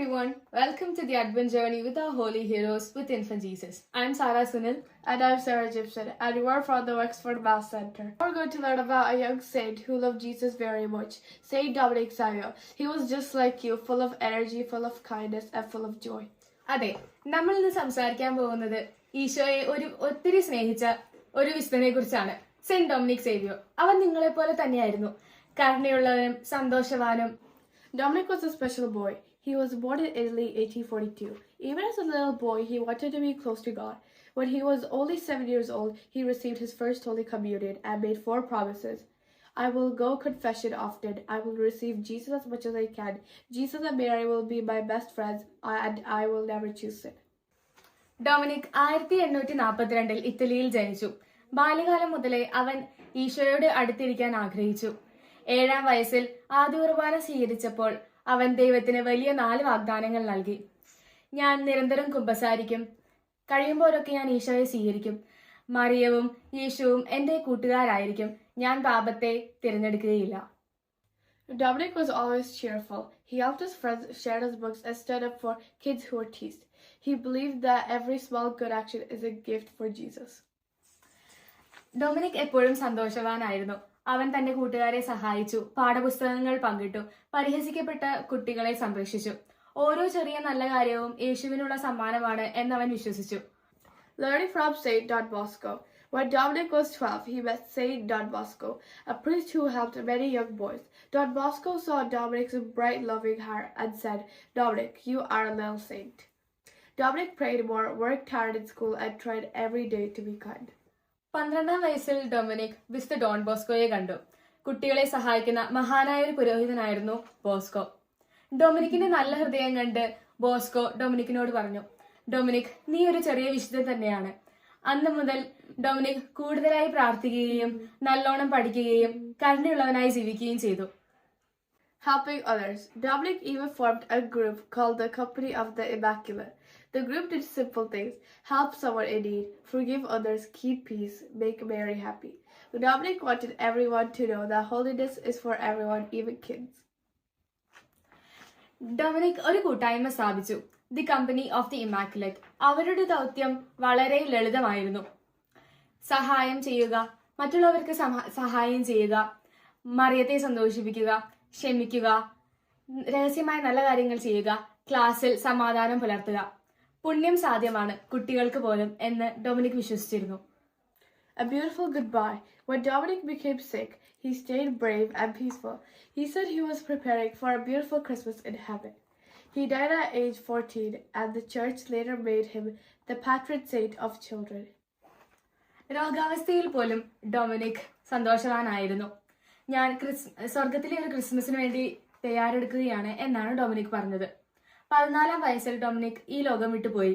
everyone, welcome to the Advent journey with our holy heroes with Infant Jesus. I'm Sarah Sunil. And I'm Sarah Gibson, and we're from the Wexford Mass Centre. We're going to learn about a young saint who loved Jesus very much, Saint Dominic Savio. He was just like you, full of energy, full of kindness, and full of joy. അതെ, നമ്മൾ ഇന്ന് സംസാരിക്കാൻ പോകുന്നത് ഈശോയെ ഒത്തിരി സ്നേഹിച്ച ഒരു വിശുദ്ധനെ കുറിച്ചാണ്. Saint Dominic Savio. അവൻ നിങ്ങളെ പോലെ തന്നെയായിരുന്നു, കരുണയുള്ളവനും സന്തോഷവാനും. Dominic was a special boy. He was born in Italy 1842. Even as a little boy, he wanted to be close to God. When he was only 7 years old, he received his first Holy Communion and made 4 promises. I will go confession often. I will receive Jesus as much as I can. Jesus and Mary will be my best friends, and I will never choose sin. Dominic 1842 ഇറ്റലിയിൽ ജനിച്ചു. ബാല്യകാലം മുതലേ അവൻ ഈശോയോട് അടുത്തിരിക്കാൻ ആഗ്രഹിച്ചു. 7-ാം വയസ്സിൽ ആദ്യ കുർബാന സ്വീകരിച്ചപ്പോൾ അവൻ ദൈവത്തിന് വലിയ 4 വാഗ്ദാനങ്ങൾ നൽകി. ഞാൻ നിരന്തരം കുമ്പസാരിക്കും, കഴിയുമ്പോഴൊക്കെ ഞാൻ ഈശോയെ സ്വീകരിക്കും, മറിയവും യേശുവും എന്റെ കൂട്ടുകാരായിരിക്കും, ഞാൻ പാപത്തെ തിരഞ്ഞെടുക്കുകയില്ല. Dominic was always cheerful. He helped his friends, shared his books, and stood up for kids who were teased. He believed that every small good action is a gift for Jesus. Dominic എപ്പോഴും സന്തോഷവാനായിരുന്നു. അവൻ തന്റെ കൂട്ടുകാരെ സഹായിച്ചു, പാഠപുസ്തകങ്ങൾ പങ്കിട്ടു, പരിഹസിക്കപ്പെട്ട കുട്ടികളെ സംരക്ഷിച്ചു. ഓരോ ചെറിയ നല്ല കാര്യവും യേശുവിനുള്ള സമ്മാനമാണ് എന്നവൻ വിശ്വസിച്ചു. Learning from Saint Don Bosco. When Dominic was 12, he met Saint Don Bosco, a priest who helped many young boys. Don Bosco saw Dominic's bright, loving heart and said, "Dominic, you are a little saint." Dominic prayed more, worked hard in school, and tried every day to be kind. 12-ാം വയസ്സിൽ Dominic വിശുദ്ധ Don ബോസ്കോയെ കണ്ടു. കുട്ടികളെ സഹായിക്കുന്ന മഹാനായ ഒരു പുരോഹിതനായിരുന്നു Bosco. ഡൊമിനിക്കിന്റെ നല്ല ഹൃദയം കണ്ട് ബോസ്കോ ഡൊമിനിക്കിനോട് പറഞ്ഞു, "ഡൊമിനിക്, നീ ഒരു ചെറിയ വിശുദ്ധൻ തന്നെയാണ്." അന്നു മുതൽ ഡൊമിനിക് കൂടുതലായി പ്രാർത്ഥിക്കുകയും നല്ലോണം പഠിക്കുകയും കരുണയുള്ളവനായി ജീവിക്കുകയും ചെയ്തു. Helping others. Dominic even formed a group called the Company of the Immaculate. The group did simple things: help someone in need, forgive others, keep peace, make Mary happy. Dominic wanted everyone to know that holiness is for everyone, even kids. Dominic ഒരു കൂട്ടായ്മ സ്ഥാപിച്ചു, the company of the immaculate. അവരുടെ ദൗത്യം വളരെ ലളിതമായിരുന്നു. സഹായം ചെയ്യുക, മറ്റുള്ളവർക്ക് സഹായം ചെയ്യുക, മറിയത്തെ സന്തോഷിപ്പിക്കുക, ക്ഷമിക്കുക, രഹസ്യമായ നല്ല കാര്യങ്ങൾ ചെയ്യുക, ക്ലാസ്സിൽ സമാധാനം പുലർത്തുക. പുണ്യം സാധ്യമാണ് കുട്ടികൾക്ക് പോലും എന്ന് ഡൊമിനിക് വിശ്വസിച്ചിരുന്നു. A beautiful goodbye. When Dominic became sick, he stayed brave and peaceful. He said he was preparing for a beautiful Christmas in heaven. He died at age 14, and the church later made him the patron saint of children. രോഗാവസ്ഥയിൽ പോലും Dominic സന്തോഷവാനായിരുന്നു. ഞാൻ സ്വർഗത്തിലെ ഒരു ക്രിസ്മസിന് വേണ്ടി തയ്യാറെടുക്കുകയാണ് എന്നാണ് Dominic പറഞ്ഞത്. 14-ാം വയസ്സിൽ Dominic ഈ ലോകം വിട്ടുപോയി.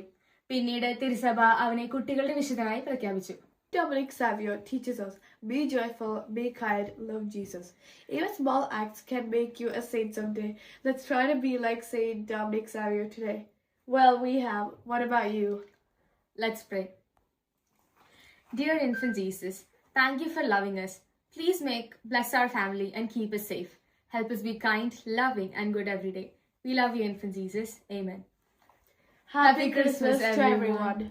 പിന്നീട് തിരുസഭ അവനെ കുട്ടികളുടെ വിശുദ്ധനായി പ്രഖ്യാപിച്ചു. Dominic Savio teaches us, be joyful, be kind, love Jesus. Even small acts can make you a saint someday. Let's try to be like Saint Dominic Savio today. Well, we have. What about you? Let's pray. Dear Infant Jesus, thank you for loving us. Please bless our family and keep us safe. Help us be kind, loving, and good every day. We love you, Infant Jesus. Amen. Happy Christmas to everyone.